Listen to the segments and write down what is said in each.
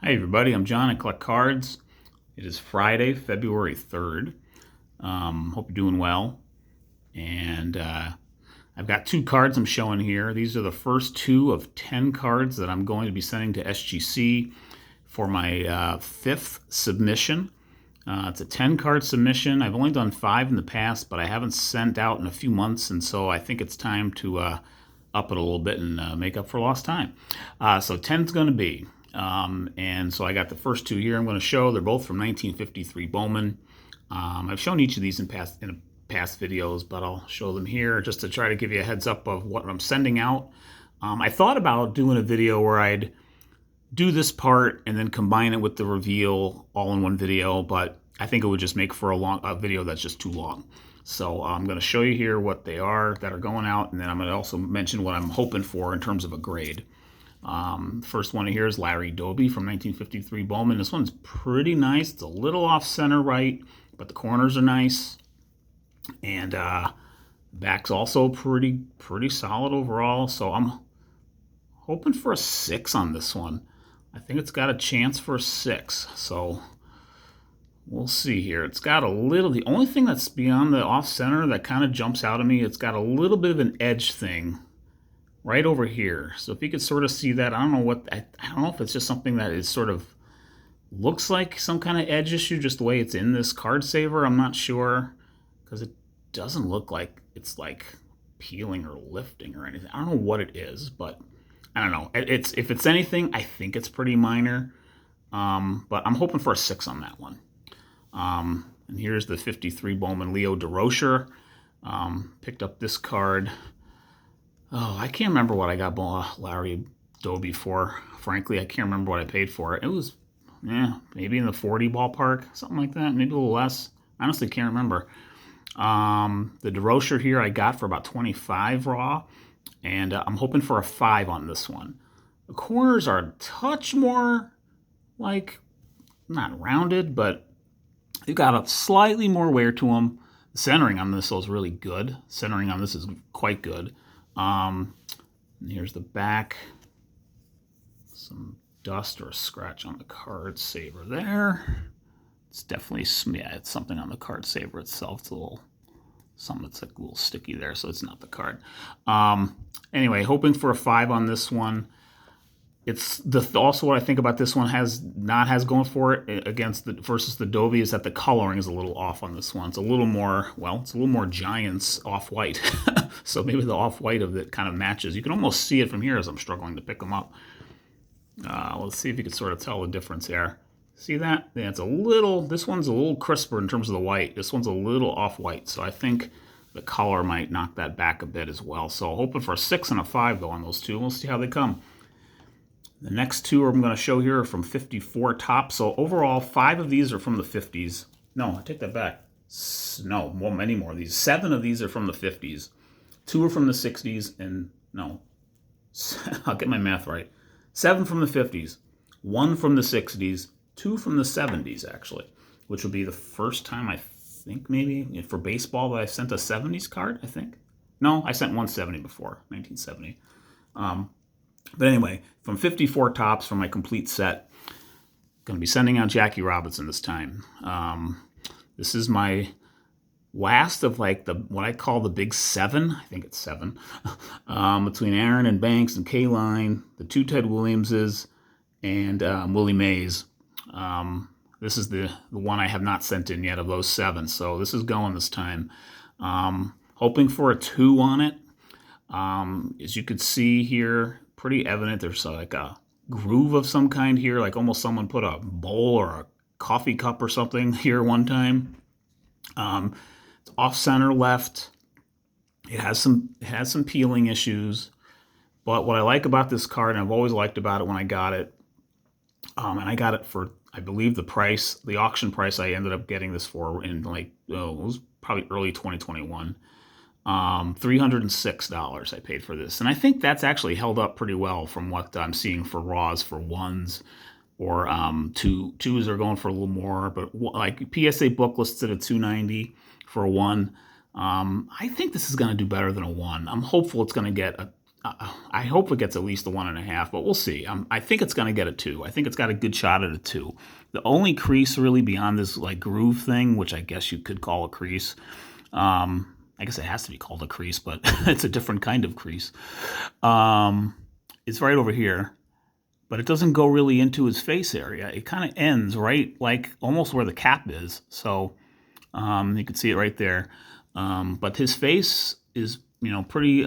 Hi everybody, I'm John. I collect cards. It is Friday, February 3rd. Hope you're doing well. And I've got 2 cards I'm showing here. These are the first 2 of 10 cards that I'm going to be sending to SGC for my 5th submission. It's a 10-card submission. I've only done 5 in the past, but I haven't sent out in a few months, and so I think it's time to up it a little bit and make up for lost time. So 10's going to be. And so I got the first 2 here I'm going to show. They're both from 1953 Bowman. I've shown each of these in past videos, but I'll show them here just to try to give you a heads up of what I'm sending out. I thought about doing a video where I'd do this part and then combine it with the reveal all in one video, but I think it would just make for a video that's just too long. So I'm going to show you here what they are that are going out, and then I'm going to also mention what I'm hoping for in terms of a grade. First one here is Larry Doby from 1953 Bowman. This one's pretty nice. It's a little off center right, but the corners are nice. And back's also pretty solid overall. So I'm hoping for a 6 on this one. I think it's got a chance for a 6. So we'll see here. It's got a little, the only thing that's beyond the off center that kind of jumps out at me, it's got a little bit of an edge thing right over here. So if you could sort of see that, I don't know I don't know if it's just something that is sort of looks like some kind of edge issue, just the way it's in this card saver. I'm not sure, because it doesn't look like it's like peeling or lifting or anything. I don't know what it is, but I don't know. If it's anything, I think it's pretty minor. But I'm hoping for a 6 on that one. And here's the 53 Bowman Leo DeRocher. Picked up this card. Oh, I can't remember what I got Larry Doby for. Frankly, I can't remember what I paid for it. It was, maybe in the 40 ballpark, something like that, maybe a little less. Honestly, can't remember. The DeRocher here I got for about 25 raw, and I'm hoping for a 5 on this one. The corners are a touch more, like, not rounded, but they've got a slightly more wear to them. The centering on this is really good. Centering on this is quite good. And here's the back. Some dust or a scratch on the card saver there. It's definitely, it's something on the card saver itself. It's a little, something that's like a little sticky there, so it's not the card. Anyway, hoping for a 5 on this one. It's also what I think about this one has going for it against versus the Doby is that the coloring is a little off on this one. It's a little more, it's a little more Giants off-white. So maybe the off-white of it kind of matches. You can almost see it from here as I'm struggling to pick them up. Let's see if you can sort of tell the difference here. See that? Yeah, it's a little, this one's a little crisper in terms of the white. This one's a little off-white. So I think the color might knock that back a bit as well. So hoping for a 6 and a 5 though on those 2. We'll see how they come. The next 2 I'm going to show here are from 54 Topps. So overall, 5 of these are from the 50s. No, I take that back. No, many more of these. 7 of these are from the 50s. 2 are from the 60s, and no, I'll get my math right. 7 from the 50s, 1 from the 60s, 2 from the 70s, actually, which would be the first time, I think, maybe, for baseball that I sent a 70s card, I think. No, I sent 170 before, 1970. But anyway, from 54 Topps for my complete set, going to be sending out Jackie Robinson this time. This is my last of like what I call the big 7. I think it's 7. Between Aaron and Banks and K-Line, the 2 Ted Williamses, and Willie Mays. This is the one I have not sent in yet of those 7. So this is going this time. Hoping for a 2 on it. As you could see here, pretty evident there's like a groove of some kind here, like almost someone put a bowl or a coffee cup or something here one time. It's off center left. It has some peeling issues, but what I like about this card, and I've always liked about it when I got it, and I got it for, I believe the auction price I ended up getting this for in it was probably early 2021. $306 I paid for this. And I think that's actually held up pretty well from what I'm seeing for raws for 1s, or 2s are going for a little more, but like PSA book listed at $290 for a 1. I think this is going to do better than a 1. I'm hopeful it's going to get I hope it gets at least a 1.5, but we'll see. I think it's going to get a 2. I think it's got a good shot at a 2. The only crease really beyond this like groove thing, which I guess you could call a crease. I guess it has to be called a crease, but it's a different kind of crease. It's right over here, but it doesn't go really into his face area. It kind of ends right like almost where the cap is. So you can see it right there. But his face is, pretty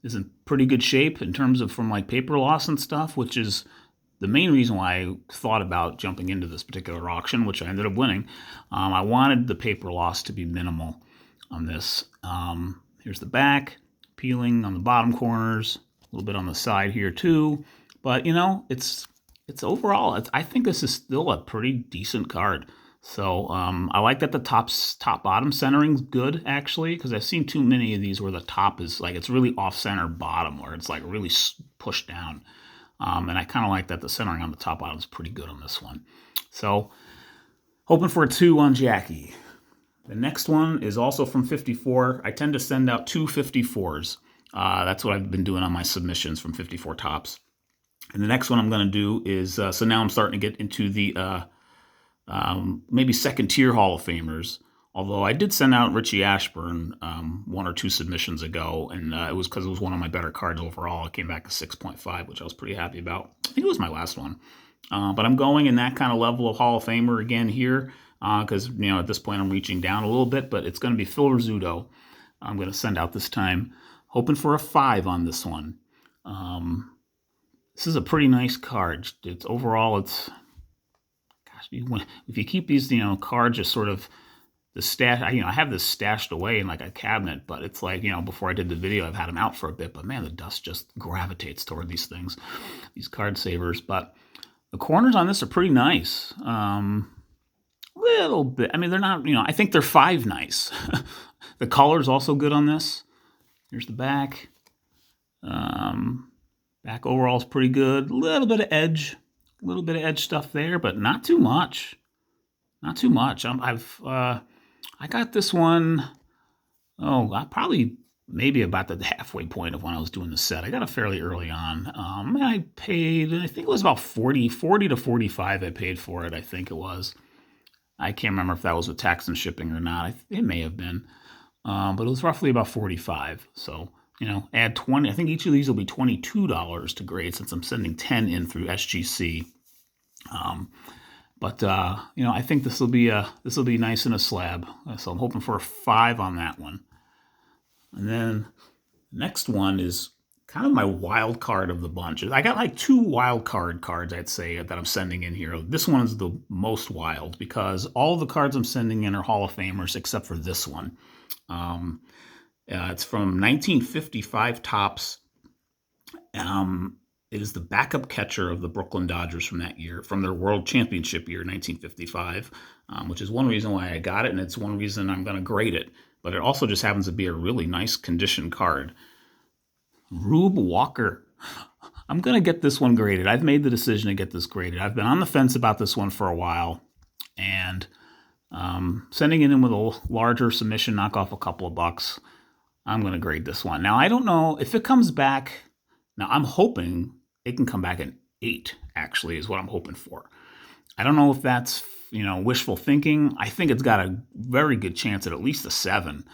is in pretty good shape in terms of from like paper loss and stuff, which is the main reason why I thought about jumping into this particular auction, which I ended up winning. I wanted the paper loss to be minimal on this. Here's the back, peeling on the bottom corners, a little bit on the side here too. But it's overall, I think this is still a pretty decent card. So I like that the top bottom centering's good actually, because I've seen too many of these where the top is like it's really off center bottom, where it's like really pushed down. And I kind of like that the centering on the top bottom is pretty good on this one. So hoping for a 2 on Jackie. The next one is also from 54. I tend to send out 2 54s. That's what I've been doing on my submissions from 54 tops. And the next one I'm going to do is, so now I'm starting to get into the maybe second tier Hall of Famers. Although I did send out Richie Ashburn 1 or 2 submissions ago, and it was because it was one of my better cards overall. It came back to 6.5, which I was pretty happy about. I think it was my last one. But I'm going in that kind of level of Hall of Famer again here, because at this point I'm reaching down a little bit, but it's going to be Phil Rizzuto I'm going to send out this time, hoping for a 5 on this one. This is a pretty nice card. Overall, gosh, if you keep these cards just sort of the stash, I have this stashed away in like a cabinet, but it's like, before I did the video, I've had them out for a bit, but man, the dust just gravitates toward these things, these card savers. But the corners on this are pretty nice. Little bit, they're not, I think they're 5 nice. The color's also good on this. Here's the back. Back overall is pretty good. A little bit of edge stuff there, but not too much. Not too much. I got this one, maybe about the halfway point of when I was doing the set. I got it fairly early on. I paid, I think it was about 40 to 45 I paid for it, I think it was. I can't remember if that was with tax and shipping or not. It may have been. But it was roughly about 45. So, add 20. I think each of these will be $22 to grade since I'm sending 10 in through SGC. But I think this will be nice in a slab. So I'm hoping for a 5 on that one. And then the next one is kind of my wild card of the bunch. I got like 2 wild card cards, I'd say, that I'm sending in here. This one is the most wild because all the cards I'm sending in are Hall of Famers except for this one. It's from 1955 Topps. It is the backup catcher of the Brooklyn Dodgers from that year, from their World Championship year, 1955, which is one reason why I got it, and it's one reason I'm going to grade it. But it also just happens to be a really nice condition card. Rube Walker. I'm going to get this one graded. I've made the decision to get this graded. I've been on the fence about this one for a while, and sending it in with a larger submission, knock off a couple of bucks. I'm going to grade this one. Now, I don't know if it comes back. Now, I'm hoping it can come back an 8, actually, is what I'm hoping for. I don't know if that's, wishful thinking. I think it's got a very good chance at least a 7.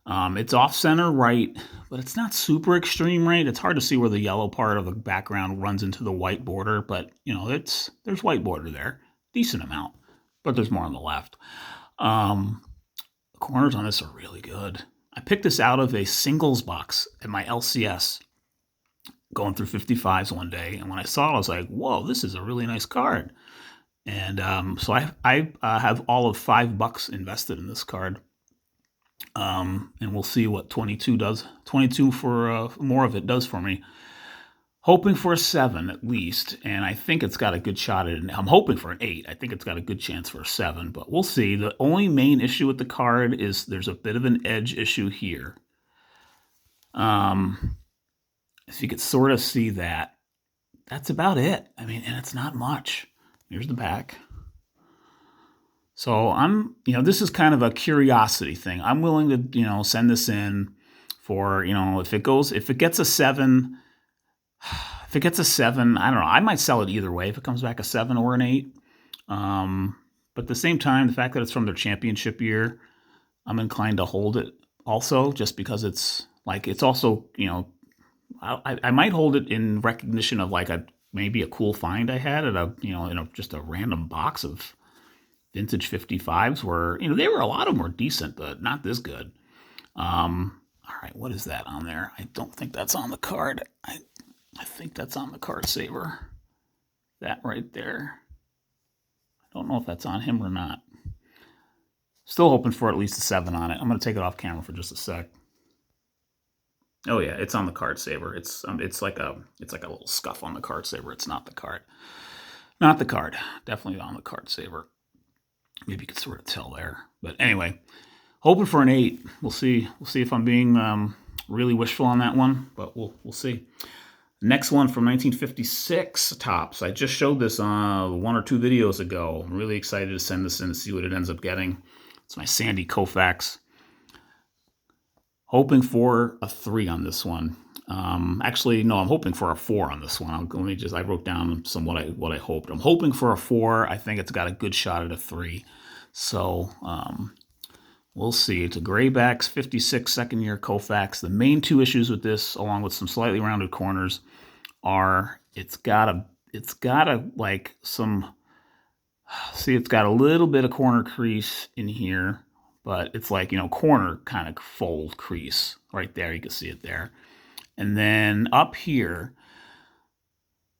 It's off-center right, but it's not super extreme right. It's hard to see where the yellow part of the background runs into the white border, but, there's white border there. Decent amount, but there's more on the left. The corners on this are really good. I picked this out of a singles box at my LCS, going through 55s one day, and when I saw it, I was like, whoa, this is a really nice card. And so I have all of $5 invested in this card. And we'll see what 22 does. 22 for more of it does for me. Hoping for a 7 at least, and I think it's got a good shot at it. I'm hoping for an 8. I think it's got a good chance for a 7, but we'll see. The only main issue with the card is there's a bit of an edge issue here. If you could sort of see that, that's about it. And it's not much. Here's the back. So this is kind of a curiosity thing. I'm willing to, send this in for, you know, if it gets a 7, if it gets a 7, I don't know. I might sell it either way if it comes back a 7 or an 8. But at the same time, the fact that it's from their championship year, I'm inclined to hold it also, just because it's like, it's also, you know, I might hold it in recognition of like maybe a cool find I had at a, you know, in just a random box of vintage 55s where, you know, a lot of them were decent, but not this good. All right, what is that on there? I don't think that's on the card. I think that's on the card saver. That right there. I don't know if that's on him or not. Still hoping for at least a 7 on it. I'm going to take it off camera for just a sec. Oh yeah, it's on the card saver. It's like a little scuff on the card saver. It's not the card. Not the card. Definitely on the card saver. Maybe you could sort of tell there. But anyway, hoping for an 8. We'll see. We'll see if I'm being really wishful on that one, but we'll see. Next one from 1956 Topps. I just showed this 1 or 2 videos ago. I'm really excited to send this in to see what it ends up getting. It's my Sandy Koufax. Hoping for a 3 on this one. Actually, no, I'm hoping for a 4 on this one. I wrote down some what I hoped. I'm hoping for a 4. I think it's got a good shot at a 3. So we'll see. It's a Graybacks 56 second year Koufax. The main 2 issues with this, along with some slightly rounded corners, are it's got a like some. See, it's got a little bit of corner crease in here, but it's like, you know, corner kind of fold crease right there. You can see it there. And then up here,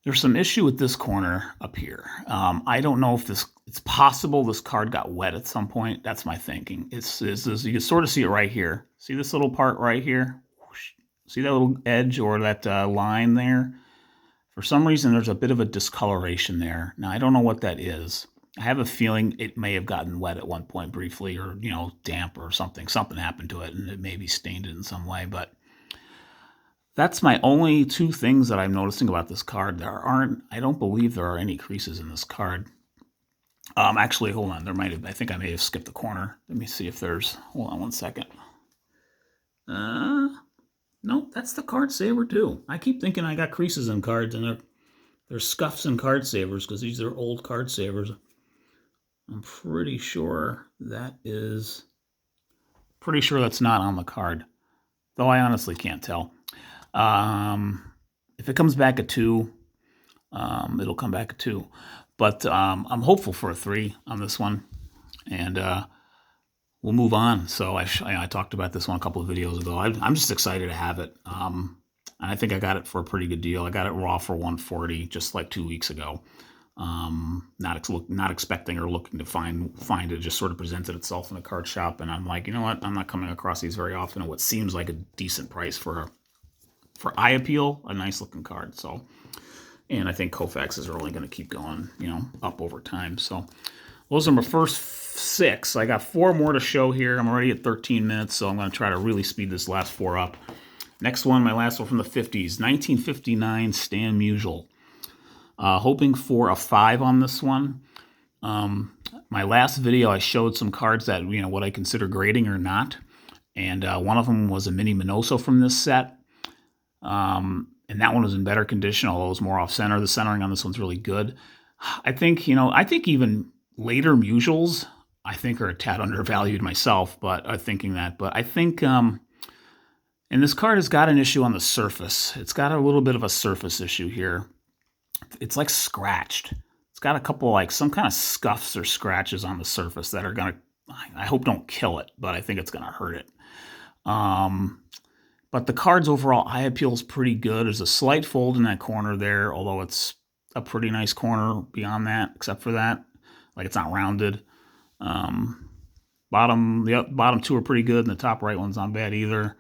there's some issue with this corner up here. I don't know if it's possible this card got wet at some point. That's my thinking. It's you can sort of see it right here. See this little part right here? See that little edge or that line there? For some reason, there's a bit of a discoloration there. Now, I don't know what that is. I have a feeling it may have gotten wet at one point briefly, or, you know, damp or something. Something happened to it, and it maybe stained it in some way. But that's my only 2 things that I'm noticing about this card. I don't believe there are any creases in this card. Actually, hold on. I think I may have skipped the corner. Let me see if hold on one second. Nope, that's the card saver too. I keep thinking I got creases in cards, and there's scuffs in card savers because these are old card savers. I'm pretty sure that's not on the card, though I honestly can't tell. If it comes back at 2, it'll come back at 2. But I'm hopeful for a 3 on this one, and we'll move on. So I talked about this one a couple of videos ago. I'm just excited to have it. And I think I got it for a pretty good deal. I got it raw for $140 just like 2 weeks ago. Not expecting or looking to find it. Just sort of presented itself in a card shop, and I'm like, you know what? I'm not coming across these very often at what seems like a decent price for eye appeal, a nice looking card. So, and I think Koufaxes are only going to keep going, you know, up over time. So those are my first 6. I got 4 more to show here. I'm already at 13 minutes, so I'm going to try to really speed this last 4 up. Next one, my last one from the 50s, 1959 Stan Musial. Hoping for a 5 on this one. My last video, I showed some cards that, you know, what I consider grading or not. And one of them was a mini Minoso from this set. And that one was in better condition, although it was more off-center. The centering on this one's really good. I think even later Musials, I think, are a tad undervalued myself, but I'm thinking that. But I think, and this card has got an issue on the surface. It's got a little bit of a surface issue here. It's like scratched. It's got a couple, like some kind of scuffs or scratches on the surface that are going to, I hope don't kill it, but I think it's going to hurt it. But the card's overall eye appeal is pretty good. There's a slight fold in that corner there, although it's a pretty nice corner beyond that, except for that. Like, it's not rounded. The bottom 2 are pretty good, and the top right one's not bad either.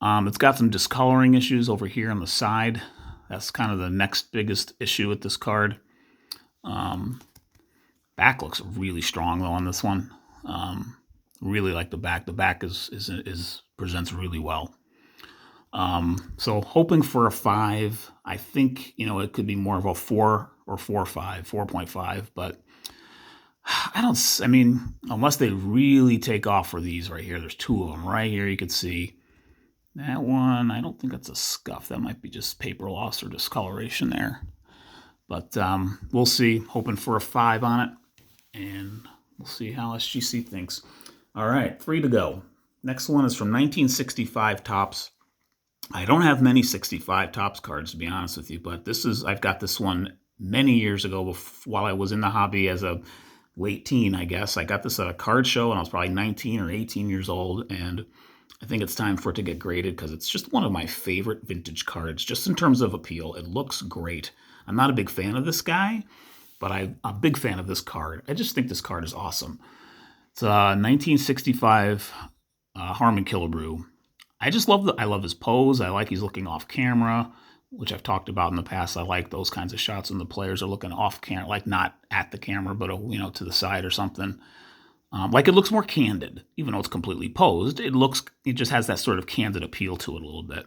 It's got some discoloring issues over here on the side. That's kind of the next biggest issue with this card. Back looks really strong though on this one. Really like the back. The back presents really well. So hoping for a 5. I think, you know, it could be more of a 4 or 4.5, 4.5, but I mean, unless they really take off for these right here, there's 2 of them right here. You can see That one, I don't think that's a scuff. That might be just paper loss or discoloration there. But we'll see. Hoping for a 5 on it. And we'll see how SGC thinks. All right, 3 to go. Next one is from 1965 Topps. I don't have many 65 Topps cards, to be honest with you, but I've got this one many years ago while I was in the hobby as a late teen, I guess. I got this at a card show and I was probably 19 or 18 years old, and I think it's time for it to get graded because it's just one of my favorite vintage cards, just in terms of appeal. It looks great. I'm not a big fan of this guy, but I'm a big fan of this card. I just think this card is awesome. It's a 1965 Harman Killebrew. I love his pose. I like he's looking off camera, which I've talked about in the past. I like those kinds of shots when the players are looking off camera, like not at the camera, but to the side or something. Like it looks more candid, even though it's completely posed. It just has that sort of candid appeal to it a little bit,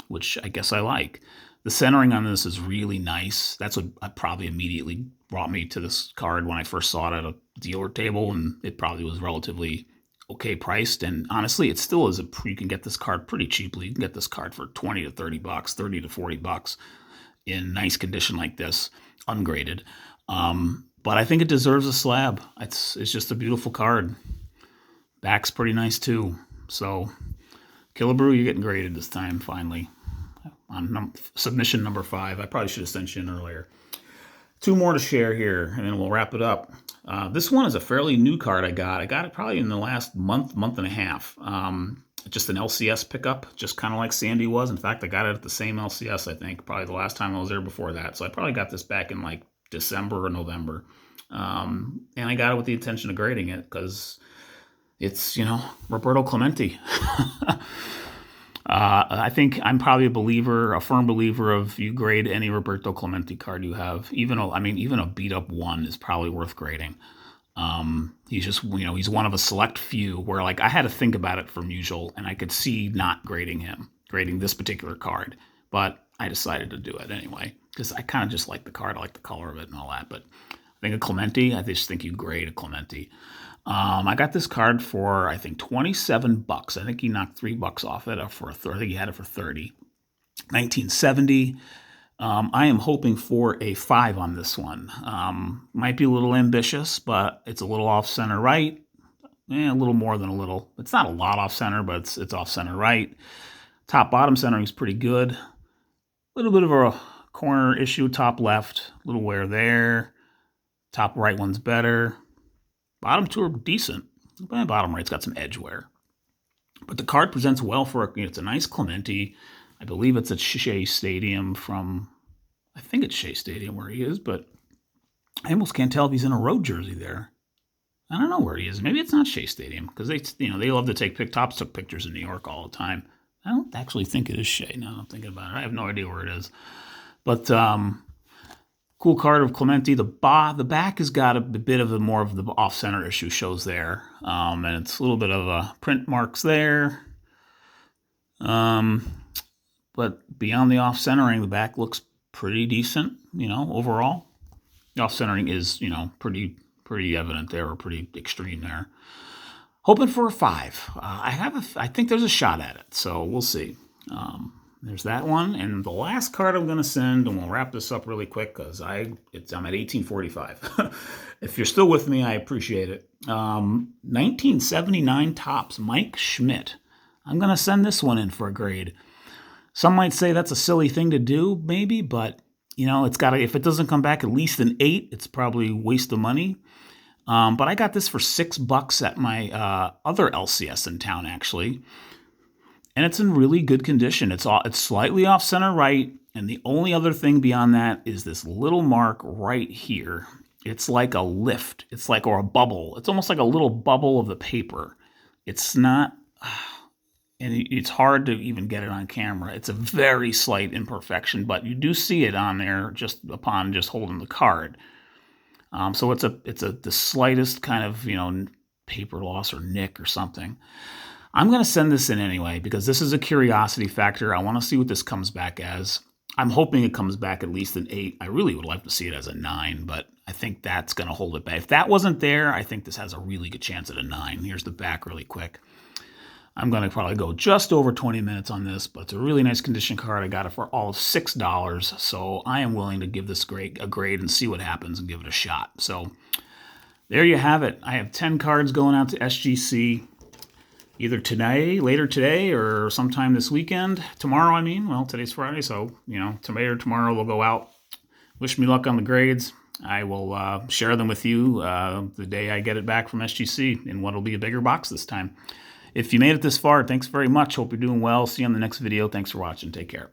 which I guess I like. The centering on this is really nice. That's what probably immediately brought me to this card when I first saw it at a dealer table, and it probably was relatively okay priced. And honestly, it still is you can get this card pretty cheaply. You can get this card for 20 to 30 bucks, 30 to 40 bucks in nice condition like this, ungraded. But I think it deserves a slab. It's just a beautiful card. Back's pretty nice too. So, Killebrew, you're getting graded this time, finally. On submission number 5. I probably should have sent you in earlier. 2 more to share here, and then we'll wrap it up. This one is a fairly new card I got. I got it probably in the last month and a half. Just an LCS pickup, just kind of like Sandy was. In fact, I got it at the same LCS, I think, probably the last time I was there before that. So I probably got this back in like December or November. And I got it with the intention of grading it because it's, Roberto Clemente. I think I'm probably a firm believer of you grade any Roberto Clemente card you have. Even a beat up 1 is probably worth grading. He's just, he's one of a select few where like I had to think about it for Musial and I could see not grading this particular card, but I decided to do it anyway because I kind of just like the card. I like the color of it and all that, but I think a Clemente, I just think you grade a Clemente. I got this card for, I think, 27 bucks. I think he knocked $3 off it I think he had it for 30. 1970. I am hoping for a 5 on this one. Might be a little ambitious, but it's a little off center right. A little more than a little. It's not a lot off center, but it's off center right. Top bottom centering is pretty good. A little bit of a corner issue top left. A little wear there. Top right one's better. Bottom 2 are decent. Bottom right's got some edge wear. But the card presents well for it's a nice Clemente. I believe it's at Shea Stadium I think it's Shea Stadium where he is, but I almost can't tell if he's in a road jersey there. I don't know where he is. Maybe it's not Shea Stadium because they love to take Topps took pictures in New York all the time. I don't actually think it is Shea now that I'm thinking about it. I have no idea where it is. But cool card of Clemente. The back has got a bit of more of the off-center issue shows there. And it's a little bit of print marks there. But beyond the off-centering, the back looks pretty decent, overall. The off-centering is, pretty evident there or pretty extreme there. Hoping for a 5. I think there's a shot at it, so we'll see. There's that one, and the last card I'm going to send, and we'll wrap this up really quick because I'm at 18:45. If you're still with me, I appreciate it. 1979 Topps, Mike Schmidt. I'm going to send this one in for a grade. Some might say that's a silly thing to do, maybe, but it's got to. If it doesn't come back at least an 8, it's probably a waste of money. But I got this for $6 at my other LCS in town, actually. And it's in really good condition. It's slightly off center right, and the only other thing beyond that is this little mark right here. It's like a lift. Or a bubble. It's almost like a little bubble of the paper. It's not, and it's hard to even get it on camera. It's a very slight imperfection, but you do see it on there just upon just holding the card. So it's the slightest kind of paper loss or nick or something. I'm going to send this in anyway because this is a curiosity factor. I want to see what this comes back as. I'm hoping it comes back at least an 8. I really would like to see it as a 9, but I think that's going to hold it back. If that wasn't there, I think this has a really good chance at a 9. Here's the back really quick. I'm going to probably go just over 20 minutes on this, but it's a really nice condition card. I got it for all of $6, so I am willing to give this a grade and see what happens and give it a shot. So there you have it. I have 10 cards going out to SGC either today, later today, or sometime this weekend. Tomorrow, I mean. Well, today's Friday, so, today or tomorrow will go out. Wish me luck on the grades. I will share them with you the day I get it back from SGC in what will be a bigger box this time. If you made it this far, thanks very much. Hope you're doing well. See you on the next video. Thanks for watching. Take care.